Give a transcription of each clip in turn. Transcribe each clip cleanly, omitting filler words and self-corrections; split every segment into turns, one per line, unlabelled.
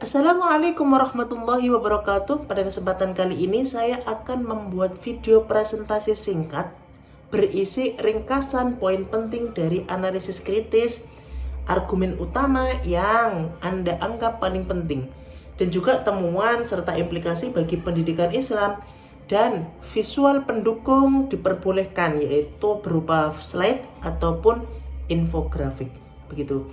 Assalamualaikum warahmatullahi wabarakatuh. Pada kesempatan kali ini saya akan membuat video presentasi singkat berisi ringkasan poin penting dari analisis kritis, argumen utama yang Anda anggap paling penting, dan juga temuan serta implikasi bagi pendidikan Islam, dan visual pendukung diperbolehkan, yaitu berupa slide ataupun infografik begitu.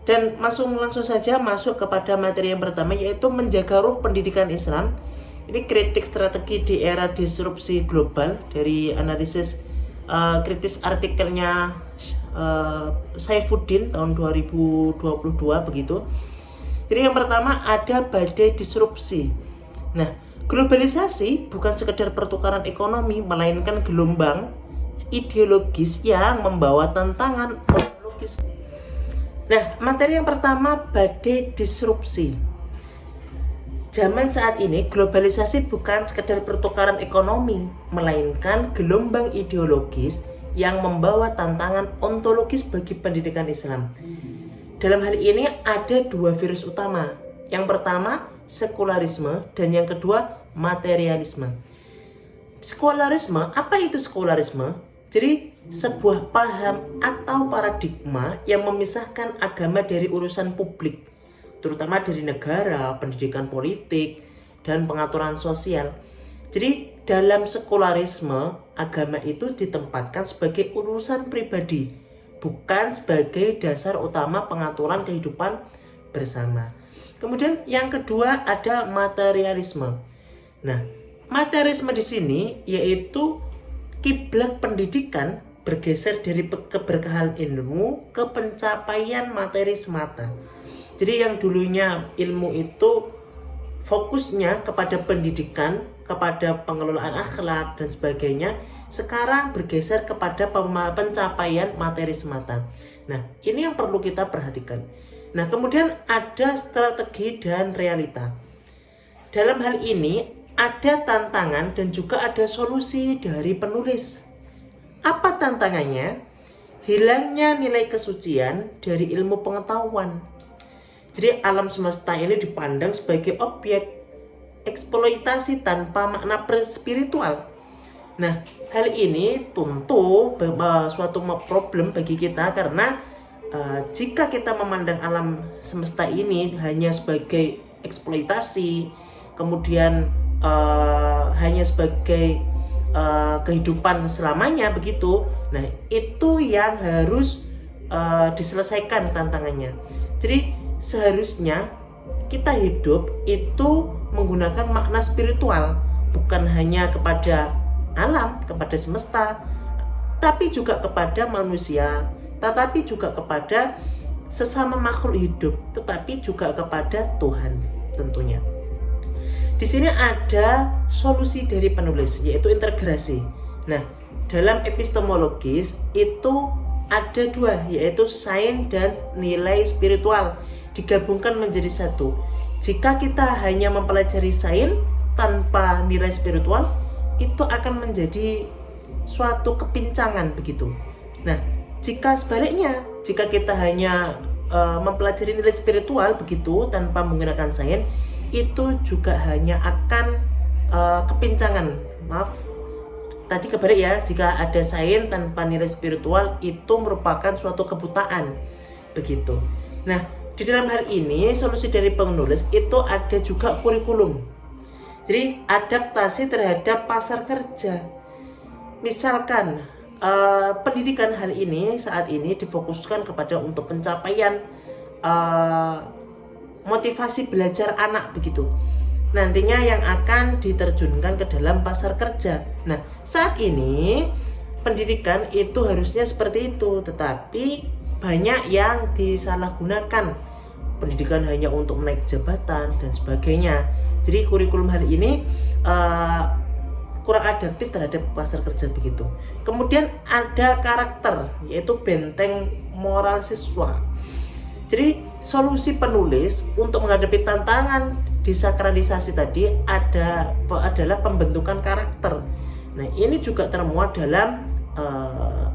Dan langsung saja masuk kepada materi yang pertama, yaitu menjaga ruh pendidikan Islam. Ini kritik strategi di era disrupsi global dari analisis kritis artikelnya Saifuddin tahun 2022 begitu. Jadi yang pertama ada badai disrupsi. Nah, globalisasi bukan sekedar pertukaran ekonomi, melainkan gelombang ideologis yang membawa tantangan ontologis. Nah, materi yang pertama, badai disrupsi. Zaman saat ini, globalisasi bukan sekedar pertukaran ekonomi, melainkan gelombang ideologis yang membawa tantangan ontologis bagi pendidikan Islam. Dalam hal ini ada dua virus utama. Yang pertama, sekularisme, dan yang kedua, materialisme. Sekularisme, apa itu sekularisme? Jadi sebuah paham atau paradigma yang memisahkan agama dari urusan publik, terutama dari negara, pendidikan politik, dan pengaturan sosial. Jadi dalam sekularisme, agama itu ditempatkan sebagai urusan pribadi, bukan sebagai dasar utama pengaturan kehidupan bersama. Kemudian yang kedua ada materialisme. Nah, materialisme di sini yaitu kiblat pendidikan bergeser dari keberkahan ilmu ke pencapaian materi semata. Jadi yang dulunya ilmu itu fokusnya kepada pendidikan, kepada pengelolaan akhlak dan sebagainya, sekarang bergeser kepada pencapaian materi semata. Nah, ini yang perlu kita perhatikan. Nah, kemudian ada strategi dan realita. Dalam hal ini ada tantangan dan juga ada solusi dari penulis. Apa tantangannya? Hilangnya nilai kesucian dari ilmu pengetahuan. Jadi alam semesta ini dipandang sebagai objek eksploitasi tanpa makna spiritual. Nah, hal ini tentu suatu problem bagi kita karena jika kita memandang alam semesta ini hanya sebagai eksploitasi, kemudian hanya sebagai kehidupan selamanya begitu. Nah, itu yang harus diselesaikan tantangannya. Jadi seharusnya kita hidup itu menggunakan makna spiritual, bukan hanya kepada alam, kepada semesta, tapi juga kepada manusia, tetapi juga kepada sesama makhluk hidup, tetapi juga kepada Tuhan tentunya. Di sini ada solusi dari penulis, yaitu integrasi. Nah, dalam epistemologis itu ada dua, yaitu sains dan nilai spiritual, digabungkan menjadi satu. Jika kita hanya mempelajari sains tanpa nilai spiritual, itu akan menjadi suatu kepincangan begitu. Nah, jika sebaliknya, jika kita hanya mempelajari nilai spiritual begitu tanpa menggunakan sains, itu juga hanya akan kepincangan. Maaf, tadi kebalik ya, jika ada sains tanpa nilai spiritual itu merupakan suatu kebutaan begitu. Nah, di dalam hal ini solusi dari penulis itu ada juga kurikulum. Jadi adaptasi terhadap pasar kerja. Misalkan pendidikan hal ini saat ini difokuskan kepada untuk pencapaian motivasi belajar anak begitu. Nantinya yang akan diterjunkan ke dalam pasar kerja. Nah, saat ini pendidikan itu harusnya seperti itu, tetapi banyak yang disalahgunakan. Pendidikan hanya untuk menaik jabatan dan sebagainya. Jadi kurikulum hal ini kurang adaptif terhadap pasar kerja begitu. Kemudian ada karakter, yaitu benteng moral siswa. Jadi solusi penulis untuk menghadapi tantangan desakralisasi tadi adalah pembentukan karakter. Nah, ini juga termuat dalam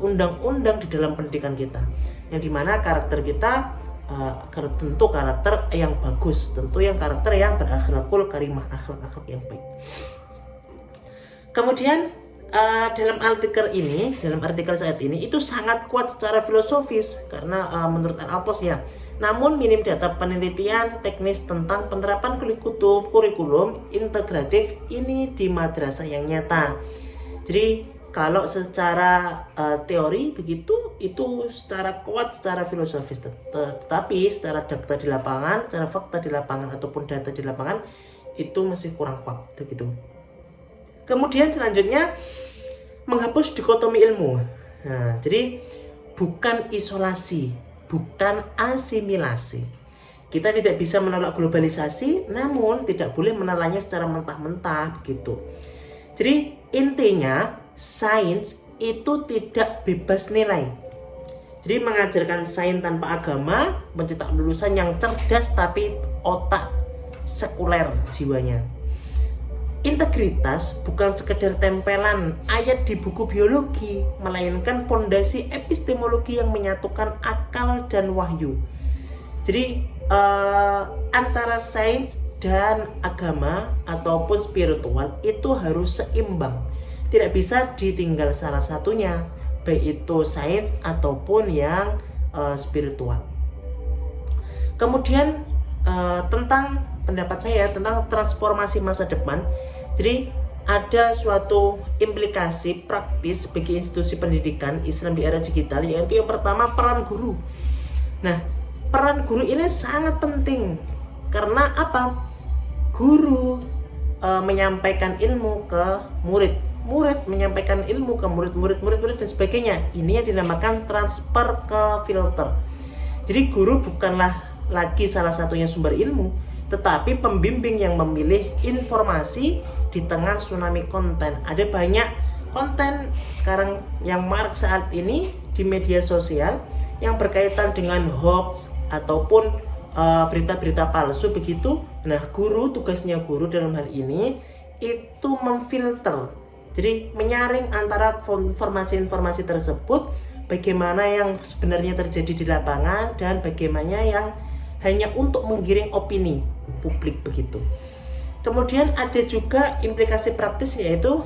undang-undang di dalam pendidikan kita, yang dimana karakter kita tentu karakter yang bagus, tentu yang karakter yang berakhlakul karimah, akhlak yang baik. Kemudian dalam artikel saat ini itu sangat kuat secara filosofis karena menurut Al-Altos ya. Namun minim data penelitian teknis tentang penerapan kurikulum integratif ini di madrasah yang nyata. Jadi kalau secara teori begitu itu secara kuat secara filosofis, tetapi secara data di lapangan, secara fakta di lapangan ataupun data di lapangan itu masih kurang kuat begitu. Kemudian selanjutnya menghapus dikotomi ilmu. Nah, jadi bukan isolasi, bukan asimilasi. Kita tidak bisa menolak globalisasi, namun tidak boleh menelannya secara mentah-mentah begitu. Jadi intinya sains itu tidak bebas nilai. Jadi mengajarkan sains tanpa agama, mencetak lulusan yang cerdas tapi otak sekuler jiwanya. Integritas bukan sekedar tempelan ayat di buku biologi, melainkan pondasi epistemologi yang menyatukan akal dan wahyu. Jadi antara sains dan agama ataupun spiritual itu harus seimbang. Tidak bisa ditinggal salah satunya, baik itu sains ataupun yang spiritual. Kemudian tentang pendapat saya tentang transformasi masa depan. Jadi ada suatu implikasi praktis bagi institusi pendidikan Islam di era digital, yaitu yang pertama peran guru. Nah, peran guru ini sangat penting karena apa? Guru menyampaikan ilmu ke murid menyampaikan ilmu ke murid dan sebagainya. Ini yang dinamakan transfer ke filter. Jadi guru bukanlah lagi salah satunya sumber ilmu, tetapi pembimbing yang memilih informasi di tengah tsunami konten. Ada banyak konten sekarang yang marak saat ini di media sosial yang berkaitan dengan hoax ataupun berita-berita palsu begitu. Nah, tugasnya guru dalam hal ini itu memfilter. Jadi menyaring antara informasi-informasi tersebut, bagaimana yang sebenarnya terjadi di lapangan dan bagaimana yang hanya untuk menggiring opini publik begitu. Kemudian ada juga implikasi praktis yaitu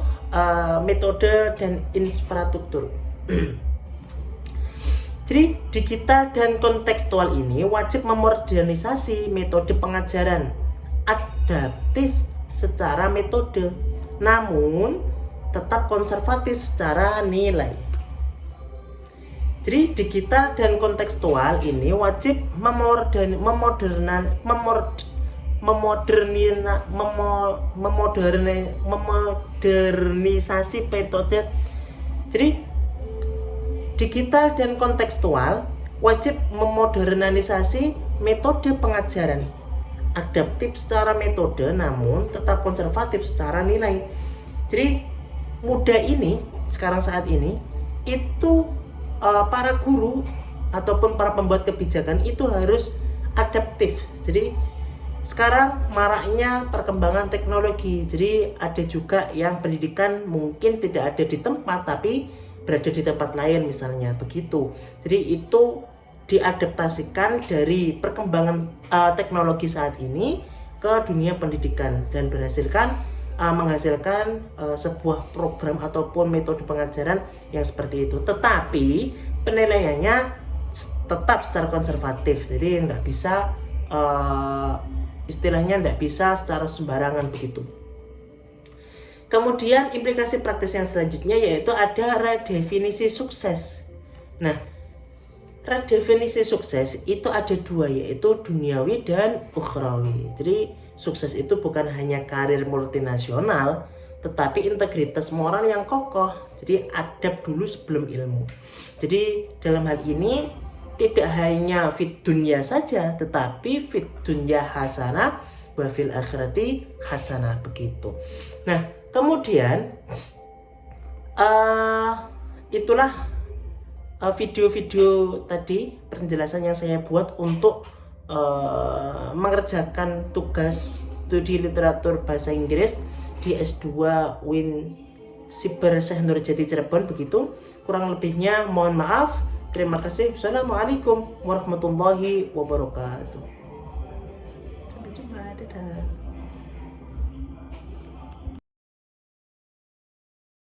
metode dan infrastruktur. Jadi digital dan kontekstual ini wajib memodernisasi metode pengajaran adaptif secara metode, namun tetap konservatif secara nilai. Jadi digital dan kontekstual ini wajib memodernisasi metode. Jadi digital dan kontekstual wajib memodernisasi metode pengajaran adaptif secara metode namun tetap konservatif secara nilai. Jadi muda ini sekarang saat ini itu para guru ataupun para pembuat kebijakan itu harus adaptif. Jadi sekarang maraknya perkembangan teknologi. Jadi ada juga yang pendidikan mungkin tidak ada di tempat tapi berada di tempat lain misalnya begitu. Jadi itu diadaptasikan dari perkembangan teknologi saat ini ke dunia pendidikan dan menghasilkan sebuah program ataupun metode pengajaran yang seperti itu. Tetapi penilaiannya tetap secara konservatif. Jadi nggak bisa istilahnya nggak bisa secara sembarangan begitu. Kemudian implikasi praktis yang selanjutnya yaitu ada redefinisi sukses. Nah, redefinisi sukses itu ada dua, yaitu duniawi dan ukhrawi. Jadi sukses itu bukan hanya karir multinasional, tetapi integritas moral yang kokoh. Jadi adab dulu sebelum ilmu. Jadi dalam hal ini tidak hanya fit dunya saja, tetapi fit dunya hasanah wa fil akhirati hasanah begitu. Nah, kemudian itulah video-video tadi penjelasan yang saya buat untuk mengerjakan tugas studi literatur bahasa Inggris di S2 Win Cyber Syekh Nurjati Cirebon begitu. Kurang lebihnya mohon maaf. Terima kasih. Assalamualaikum warahmatullahi wabarakatuh. Sampai jumpa. Dadah.